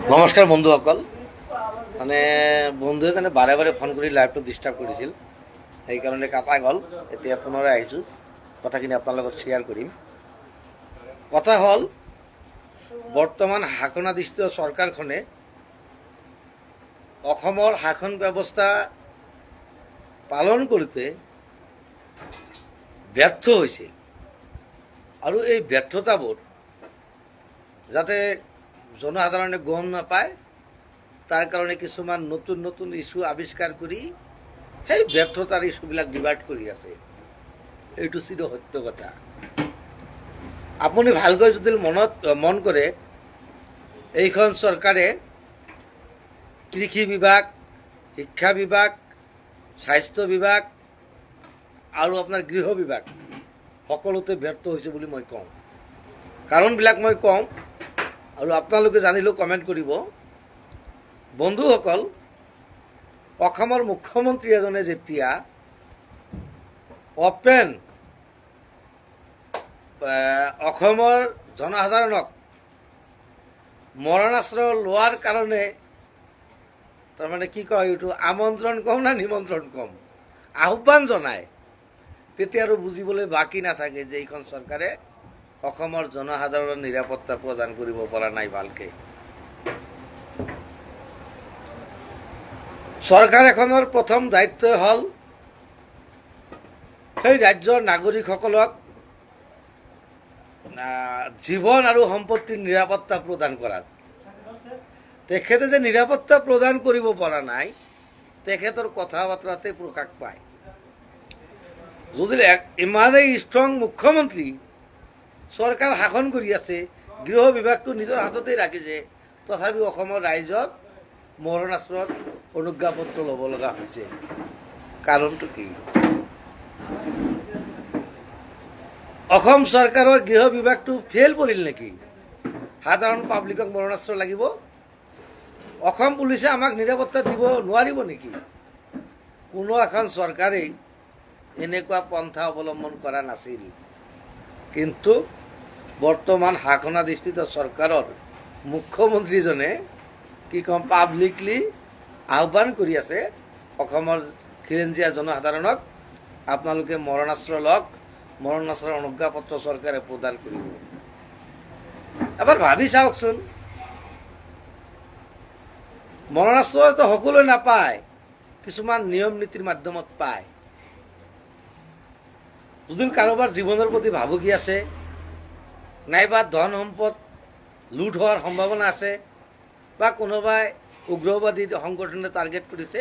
নমস্কাৰ বন্ধুসকল। মানে বন্ধুৱে বাৰে বাৰে ফোন কৰি লাইভটো ডিষ্টাৰ্ব কৰিছিল, সেইকাৰণে কাটা গ'ল। এতিয়া পুনৰাই আহিছোঁ, কথাখিনি আপোনাৰ লগত শ্বেয়াৰ কৰিম। কথা হ'ল, বৰ্তমান শাসনাধিষ্ঠিত চৰকাৰখনে অসমৰ শাসন ব্যৱস্থা পালন কৰোঁতে ব্যৰ্থ হৈছে আৰু এই ব্যৰ্থতাবোৰ যাতে জনসাধাৰণে গম নাপায়, তাৰ কাৰণে কিছুমান নতুন নতুন ইস্যু আৱিষ্কাৰ কৰি সেই ব্যৰ্থতাৰ ইস্যুবিলাক ডিভাইড কৰি আছে। এইটো চিৰ সত্য কথা। আপুনি ভালকৈ যদি মন কৰে, এইখন চৰকাৰে কৃষি বিভাগ, শিক্ষা বিভাগ, স্বাস্থ্য বিভাগ আৰু আপোনাৰ গৃহ বিভাগ সকলোতে ব্যৰ্থ হৈছে বুলি মই কওঁ। কাৰণবিলাক মই কওঁ আৰু আপোনালোকে জানিলেও কমেণ্ট কৰিব। বন্ধুসকল, অসমৰ মুখ্যমন্ত্ৰী এজনে যেতিয়া অপেন অসমৰ জনসাধাৰণক মৰণাস্ত্ৰ লোৱাৰ কাৰণে তাৰমানে কি কয়, এইটো আমন্ত্ৰণ কম না নিমন্ত্ৰণ কম, আহ্বান জনায়, তেতিয়া আৰু বুজিবলৈ বাকী নাথাকে যে এইখন চৰকাৰে অসমৰ জনসাধাৰণৰ নিৰাপত্তা প্ৰদান কৰিব পৰা নাই ভালকৈ। চৰকাৰ এখনৰ প্ৰথম দায়িত্ব হ'ল সেই ৰাজ্যৰ নাগৰিকসকলক জীৱন আৰু সম্পত্তিৰ নিৰাপত্তা প্ৰদান কৰাত। তেখেতে যে নিৰাপত্তা প্ৰদান কৰিব পৰা নাই, তেখেতৰ কথা বতৰাতে প্ৰকাশ পায়। যদি ইমানেই ষ্ট্ৰং মুখ্যমন্ত্ৰী চৰকাৰ শাসন কৰি আছে, গৃহ বিভাগটো নিজৰ হাততেই ৰাখিছে, তথাপিও অসমৰ ৰাইজক মৰণাস্ত্ৰৰ অনুজ্ঞাপত্ৰ ল'ব লগা হৈছে। কাৰণটো কি? অসম চৰকাৰৰ গৃহ বিভাগটো ফেইল কৰিল নেকি? সাধাৰণ পাব্লিকক মৰণাস্ত্ৰ লাগিব? অসম পুলিচে আমাক নিৰাপত্তা দিব নোৱাৰিব নেকি? কোনো এখন চৰকাৰেই এনেকুৱা পন্থা অৱলম্বন কৰা নাছিল। কিন্তু বৰ্তমান শাসনাধিষ্ঠিত চৰকাৰৰ মুখ্যমন্ত্ৰীজনে কি ক'ম, পাব্লিকলি আহ্বান কৰি আছে অসমৰ খিলঞ্জীয়া জনসাধাৰণক, আপোনালোকে মৰণাস্ত্ৰ লওক, মৰণাস্ত্ৰৰ অনুজ্ঞাপত্ৰ চৰকাৰে প্ৰদান কৰিব। এবাৰ ভাবি চাওকচোন, মৰণাস্ত্ৰটো সকলোৱে নাপায়, কিছুমান নিয়ম নীতিৰ মাধ্যমত পায়। যদি কাৰোবাৰ জীৱনৰ প্ৰতি ভাবুকি আছে, নাইবা ধন সম্পদ লুট হোৱাৰ সম্ভাৱনা আছে, বা কোনোবাই উগ্ৰবাদী সংগঠনে টাৰ্গেট কৰিছে,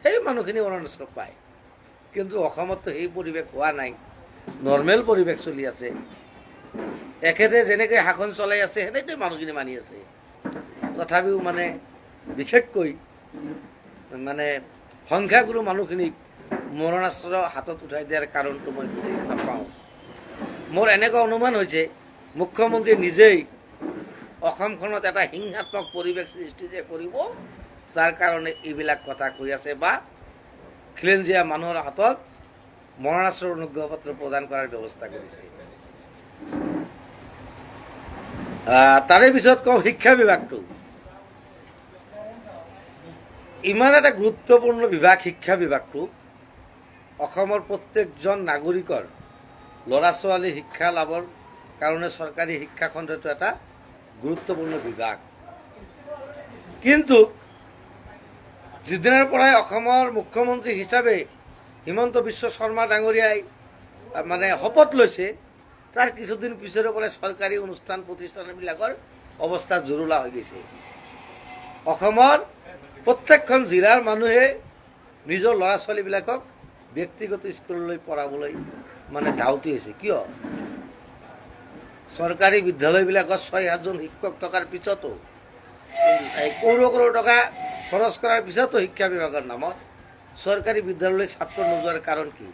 সেই মানুহখিনি মৰণাস্ত্ৰ পায়। কিন্তু অসমততো সেই পৰিৱেশ হোৱা নাই, নৰ্মেল পৰিৱেশ চলি আছে। এখেতে যেনেকৈ শাসন চলাই আছে সেনেকৈ মানুহখিনি মানি আছে। তথাপিও বিশেষকৈ সংখ্যাগুৰু মানুহখিনিক মৰণাস্ত্ৰ হাতত উঠাই দিয়াৰ কাৰণটো মই বুজি নাপাওঁ। মোৰ এনেকুৱা অনুমান হৈছে, মুখ্যমন্ত্ৰীয়ে নিজেই অসমখনত এটা হিংসাত্মক পৰিৱেশ সৃষ্টি যে কৰিব, তাৰ কাৰণে এইবিলাক কথা কৈ আছে, বা খিলঞ্জীয়া মানুহৰ হাতত মৰণাস্ত্ৰৰ অনুজ্ঞাপত্ৰ প্ৰদান কৰাৰ ব্যৱস্থা কৰিছে। তাৰে পিছত কওঁ শিক্ষা বিভাগটো। ইমান এটা গুৰুত্বপূৰ্ণ বিভাগ শিক্ষা বিভাগটো। অসমৰ প্ৰত্যেকজন নাগৰিকৰ ল'ৰা ছোৱালী শিক্ষা লাভৰ কাৰণে চৰকাৰী শিক্ষা খণ্ডটো এটা গুৰুত্বপূৰ্ণ বিভাগ। কিন্তু যিদিনাৰ পৰাই অসমৰ মুখ্যমন্ত্ৰী হিচাপে হিমন্ত বিশ্ব শৰ্মা ডাঙৰীয়াই শপত লৈছে, তাৰ কিছুদিন পিছৰে পৰাই চৰকাৰী অনুষ্ঠান প্ৰতিষ্ঠানবিলাকৰ অৱস্থা জুৰুলা হৈ গৈছে। অসমৰ প্ৰত্যেকখন জিলাৰ মানুহে নিজৰ ল'ৰা ছোৱালীবিলাকক ব্যক্তিগত স্কুললৈ পঢ়াবলৈ ধাউতি হৈছে। কিয়? চৰকাৰী বিদ্যালয়বিলাকত 6-7জন শিক্ষক থকাৰ পিছতো, কৰোৰ টকা খৰচ কৰাৰ পিছতো শিক্ষা বিভাগৰ নামত চৰকাৰী বিদ্যালয়লৈ ছাত্ৰ নোযোৱাৰ কাৰণ কি?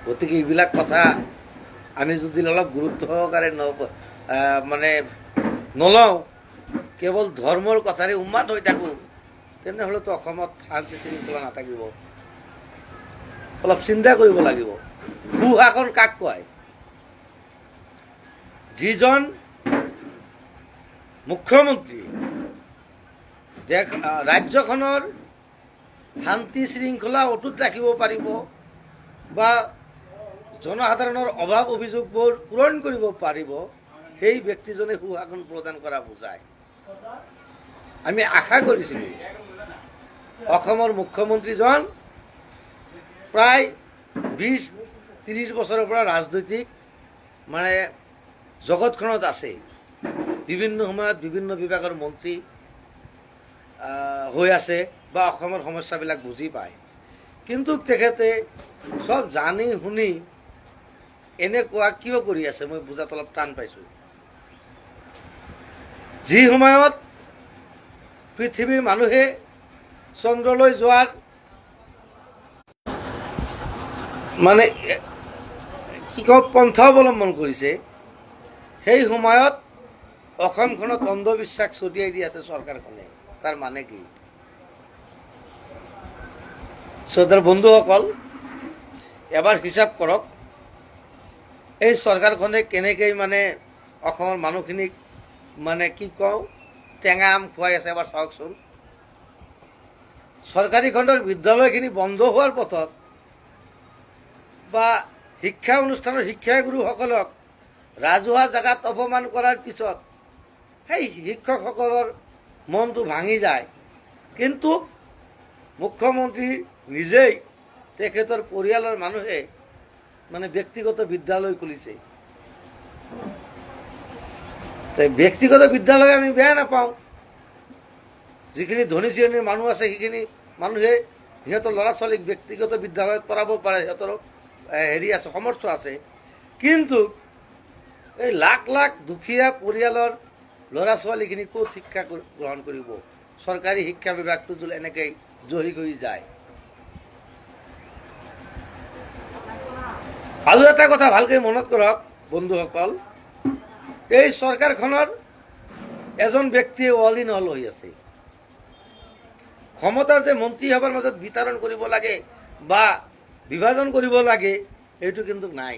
গতিকে এইবিলাক কথা আমি যদি অলপ গুৰুত্ব সহকাৰে নলওঁ, কেৱল ধৰ্মৰ কথাৰে উন্মাদ হৈ থাকোঁ, তেনেহ'লেতো অসমত শান্তি শৃংখলা নাথাকিব। অলপ চিন্তা কৰিব লাগিব। সুশাসন কাক কয়? যিজন মুখ্যমন্ত্ৰী ৰাজ্যখনৰ শান্তি শৃংখলা অটুট ৰাখিব পাৰিব বা জনসাধাৰণৰ অভাৱ অভিযোগবোৰ পূৰণ কৰিব পাৰিব, সেই ব্যক্তিজনে সুশাসন প্ৰদান কৰা বুজায়। আমি আশা কৰিছিলোঁ অসমৰ মুখ্যমন্ত্ৰীজন প্ৰায় 20-30 বছৰৰ পৰা ৰাজনৈতিক মানে জগতখনত আছে, বিভিন্ন সময়ত বিভিন্ন বিভাগৰ মন্ত্ৰী হৈ আছে বা অসমৰ সমস্যাবিলাক বুজি পায়, কিন্তু তেখেতে সব জানি শুনি এনেকুৱা কিয় কৰি আছে মই বুজাত অলপ টান পাইছোঁ। যি সময়ত পৃথিৱীৰ মানুহে চন্দ্ৰলৈ যোৱাৰ মানে কি কওঁ পন্থা অৱলম্বন কৰিছে, সেই সময়ত অসমখনত অন্ধবিশ্বাস ছটিয়াই দি আছে চৰকাৰখনে। তাৰ মানে কি? শ্ৰোতাৰ বন্ধুসকল, এবাৰ হিচাপ কৰক, এই চৰকাৰখনে কেনেকৈ মানে অসমৰ মানুহখিনিক মানে কি কওঁ টেঙা আম খুৱাই আছে এবাৰ চাওকচোন। চৰকাৰী খণ্ডৰ বিদ্যালয়খিনি বন্ধ হোৱাৰ পথত বা শিক্ষা অনুষ্ঠানৰ শিক্ষাগুৰুসকলক ৰাজহুৱা জেগাত অপমান কৰাৰ পিছত সেই শিক্ষকসকলৰ মনটো ভাঙি যায়, কিন্তু মুখ্যমন্ত্ৰী নিজেই তেখেতৰ পৰিয়ালৰ মানুহে মানে ব্যক্তিগত বিদ্যালয় খুলিছে। ব্যক্তিগত বিদ্যালয় আমি বেয়া নাপাওঁ, যিখিনি ধনী শ্ৰেণীৰ মানুহ আছে সেইখিনি মানুহে সিহঁতৰ ল'ৰা ছোৱালীক ব্যক্তিগত বিদ্যালয়ত পঢ়াব পাৰে, সিহঁতৰ হেৰি আছে, সমৰ্থ আছে। কিন্তু এই লাখ লাখ দুখীয়া পৰিয়ালৰ ল'ৰা ছোৱালীখিনি ক'ত শিক্ষা গ্ৰহণ কৰিব? চৰকাৰী শিক্ষা বিভাগটো যদি এনেকৈ জহি কৰি যায়। আৰু এটা কথা ভালকৈ মনত কৰক বন্ধুসকল, এই চৰকাৰখনৰ এজন ব্যক্তিয়ে অল ইন অল হৈ আছে। ক্ষমতাৰ যে মন্ত্ৰীসভাৰ মাজত বিতৰণ কৰিব লাগে বা বিভাজন কৰিব লাগে সেইটো কিন্তু নাই।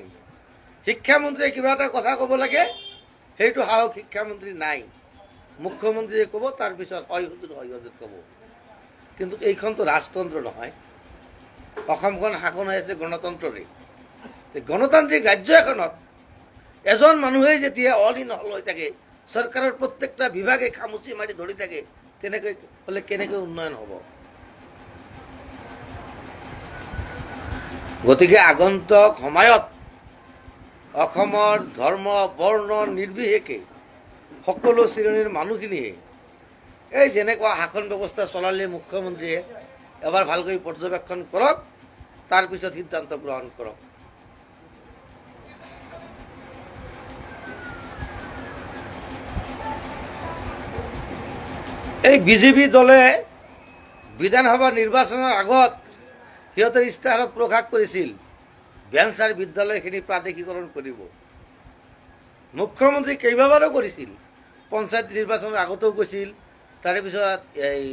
শিক্ষামন্ত্ৰীয়ে কিবা এটা কথা ক'ব লাগে, সেইটো সাহস শিক্ষামন্ত্ৰী নাই। মুখ্যমন্ত্ৰীয়ে ক'ব, তাৰপিছত হয় হুজুৰ ক'ব। কিন্তু এইখনতো ৰাজতন্ত্ৰ নহয়, অসমখন শাসন হৈ আছে গণতন্ত্ৰৰে। গণতান্ত্ৰিক ৰাজ্য এখনত এজন মানুহেই যেতিয়া অল ইন অল হৈ থাকে, চৰকাৰৰ প্ৰত্যেকটা বিভাগে খামুচি মাৰি ধৰি থাকে, তেনেকৈ হ'লে কেনেকৈ উন্নয়ন হ'ব? গতিকে আগন্তুক সময়ত অসমৰ ধৰ্ম বৰ্ণ নিৰ্বিশেষে সকলো শ্ৰেণীৰ মানুহখিনিয়ে এই যেনেকুৱা শাসন ব্যৱস্থা চলালে মুখ্যমন্ত্ৰীয়ে এবাৰ ভালকৈ পৰ্যবেক্ষণ কৰক, তাৰপিছত সিদ্ধান্ত গ্ৰহণ কৰক। এই বিজেপি দলে বিধানসভা নিৰ্বাচনৰ আগত সিহঁতৰ ইস্তাহাৰত প্ৰকাশ কৰিছিল ভেঞ্চাৰ বিদ্যালয়খিনি প্ৰাদেশিকৰণ কৰিব। মুখ্যমন্ত্ৰী কেইবাবাৰো কৰিছিল, পঞ্চায়ত নিৰ্বাচনৰ আগতেও কৈছিল, তাৰে পিছত এই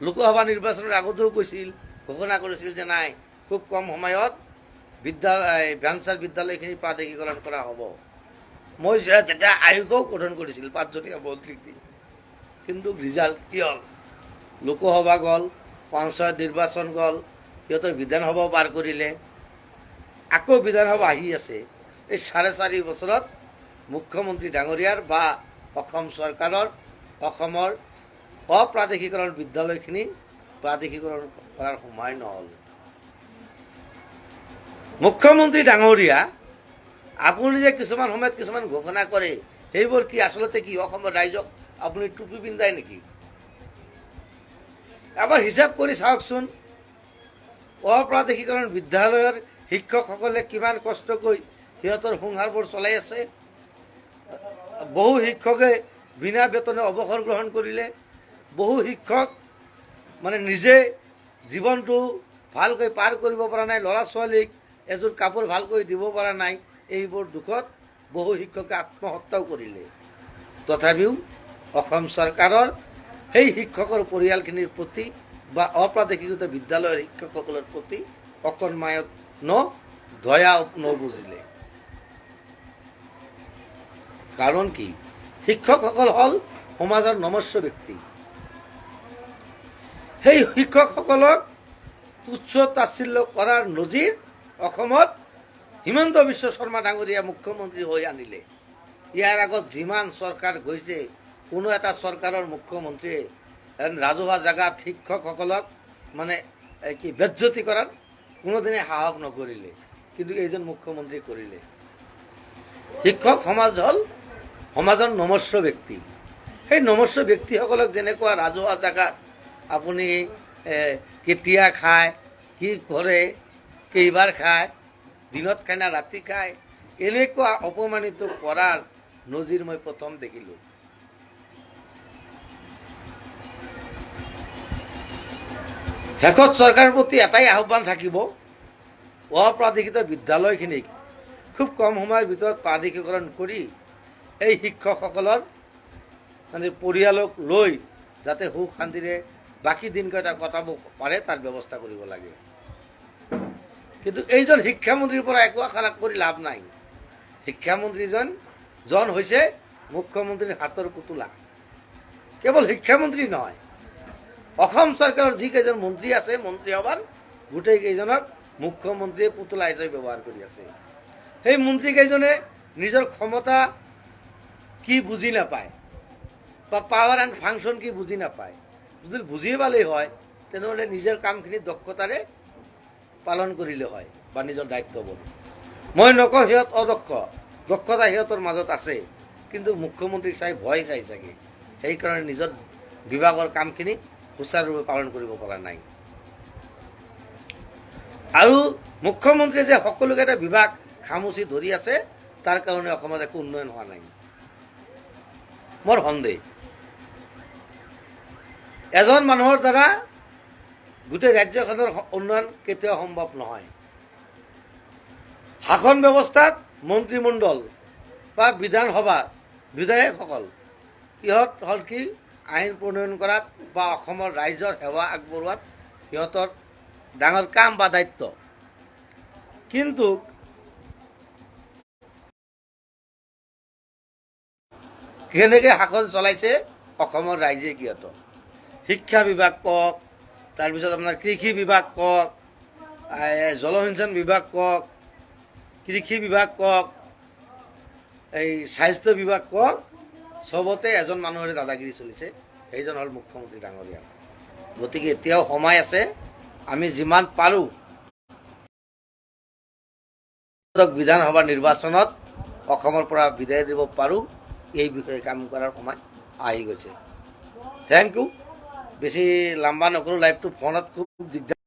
লোকসভা নিৰ্বাচনৰ আগতেও কৈছিল, ঘোষণা কৰিছিল যে নাই খুব কম সময়ত ভেঞ্চাৰ বিদ্যালয়খিনি প্ৰাদেশিকৰণ কৰা হ'ব। মই তেতিয়া আয়োগও গঠন কৰিছিল 5জনীয়া মন্ত্ৰীক দি। কিন্তু ৰিজাল্ট কি হ'ল? লোকসভা গ'ল, পঞ্চায়ত নিৰ্বাচন গ'ল, সিহঁতৰ বিধানসভাও পাৰ কৰিলে, আকৌ বিধানসভা আহি আছে। এই 4.5 বছৰত মুখ্যমন্ত্ৰী ডাঙৰীয়াৰ বা অসম চৰকাৰৰ অসমৰ অপ্ৰাদেশিকৰণ বিদ্যালয়খিনি প্ৰাদেশিকৰণ কৰাৰ সময় নহ'ল। মুখ্যমন্ত্ৰী ডাঙৰীয়া, আপুনি যে কিছুমান সময়ত কিছুমান ঘোষণা কৰে, সেইবোৰ কি আচলতে কি অসমৰ ৰাইজক আপুনি টুপি পিন্ধায় নেকি? এবাৰ হিচাপ কৰি চাওকচোন, অপ্ৰাদেশিকৰণ বিদ্যালয়ৰ শিক্ষকসকলে কিমান কষ্ট কৰি সিহঁতৰ সংসাৰবোৰ চলাই আছে। বহু শিক্ষকে বিনা বেতনে অৱসৰ গ্ৰহণ কৰিলে, বহু শিক্ষক মানে নিজে জীৱনটো ভালকৈ পাৰ কৰিব পৰা নাই, ল'ৰা ছোৱালীক এযোৰ কাপোৰ ভালকৈ দিব পৰা নাই। এইবোৰ দুখত বহু শিক্ষকে আত্মহত্যাও কৰিলে। তথাপিও অসম চৰকাৰৰ সেই শিক্ষকৰ পৰিয়ালখিনিৰ প্ৰতি বা অপ্ৰাদেশিকৃত বিদ্যালয়ৰ শিক্ষকসকলৰ প্ৰতি অকণমায়ত দয়া নবুজিলে। কাৰণ কি? শিক্ষকসকল হ'ল সমাজৰ নমস্য ব্যক্তি। সেই শিক্ষকসকলক তুচ্ছ তাচ্ছিল্য কৰাৰ নজিৰ অসমত হিমন্ত বিশ্ব শৰ্মা ডাঙৰীয়া মুখ্যমন্ত্ৰী হৈ আনিলে। ইয়াৰ আগত যিমান চৰকাৰ গৈছে, কোনো এটা চৰকাৰৰ মুখ্যমন্ত্ৰীয়ে ৰাজহুৱা জেগাত শিক্ষকসকলক মানে কি বেজ্জতি কৰাৰ কোনোদিনে সাহস নকৰিলে, কিন্তু এইজন মুখ্যমন্ত্ৰী কৰিলে। শিক্ষক সমাজ হ'ল সমাজৰ নমস্য ব্যক্তি। সেই নমস্য ব্যক্তিসকলক যেনেকুৱা ৰাজহুৱা জেগাত আপুনি কেতিয়া খায়, কি কৰে, কেইবাৰ খায়, দিনত খায় না ৰাতি খায়, এনেকুৱা অপমানিত কৰাৰ নজিৰ মই প্ৰথম দেখিলোঁ। শেষত চৰকাৰৰ প্ৰতি এটাই আহ্বান থাকিব, অপ্ৰাধিকৃত বিদ্যালয়খিনিক খুব কম সময়ৰ ভিতৰত প্ৰাধিকৰণ কৰি এই শিক্ষকসকলৰ মানে পৰিয়ালক লৈ যাতে সুখ শান্তিৰে বাকী দিনকেইটা কটাব পাৰে তাৰ ব্যৱস্থা কৰিব লাগে। কিন্তু এইজন শিক্ষামন্ত্ৰীৰ পৰা একো আশা কৰি লাভ নাই। শিক্ষামন্ত্ৰীজন হৈছে মুখ্যমন্ত্ৰীৰ হাতৰ পুতলা। কেৱল শিক্ষামন্ত্ৰী নহয়, অসম চৰকাৰৰ যিকেইজন মন্ত্ৰী আছে, মন্ত্ৰীসভাৰ গোটেইকেইজনক মুখ্যমন্ত্ৰীয়ে পুতলা হিচাপে ব্যৱহাৰ কৰি আছে। সেই মন্ত্ৰীকেইজনে নিজৰ ক্ষমতা কি বুজি নাপায় বা পাৱাৰ এণ্ড ফাংচন কি বুজি নাপায়। যদি বুজি পালেই হয় তেনেহ'লে নিজৰ কামখিনি দক্ষতাৰে পালন কৰিলে হয় বা নিজৰ দায়িত্ববোধ। মই নকওঁ সিহঁত অদক্ষ, দক্ষতা সিহঁতৰ মাজত আছে, কিন্তু মুখ্যমন্ত্ৰীক চাই ভয় খাই চাগে, সেইকাৰণে নিজৰ বিভাগৰ কামখিনি সুচাৰুৰূপে পালন কৰিব পৰা নাই। আৰু মুখ্যমন্ত্ৰীয়ে যে সকলোকেইটা বিভাগ খামুচি ধৰি আছে, তাৰ কাৰণে অসমত একো উন্নয়ন হোৱা নাই। মোৰ সন্দেহ এজন মানুহৰ দ্বাৰা গোটেই ৰাজ্যখনৰ উন্নয়ন কেতিয়াও সম্ভৱ নহয়। শাসন ব্যৱস্থাত মন্ত্ৰীমণ্ডল বা বিধানসভা বিধায়কসকল ইহঁত হ'ল কি আইন প্ৰণয়ন কৰাত বা অসমৰ ৰাইজৰ সেৱা আগবঢ়োৱাত সিহঁতৰ ডাঙৰ কাম বা দায়িত্ব। কিন্তু কেনেকৈ শাসন চলাইছে অসমৰ ৰাইজে সিহঁতক। শিক্ষা বিভাগ কওক, তাৰপিছত আপোনাৰ কৃষি বিভাগ কওক, জলসিঞ্চন বিভাগ কওক, কৃষি বিভাগ কওক, এই স্বাস্থ্য বিভাগ কওক, চবতে এজন মানুহৰে দাদাগিৰি চলিছে, সেইজন হ'ল মুখ্যমন্ত্ৰী ডাঙৰীয়া। গতিকে এতিয়াও সময় আছে, আমি যিমান পাৰোঁ বিধানসভা নিৰ্বাচনত অসমৰ পৰা বিদায় দিব পাৰোঁ, এই বিষয়ে কাম কৰাৰ সময় আহি গৈছে। Thank you. বেছি লম্বা নকৰোঁ লাইভটো, ফোনত খুব দিগদাৰ।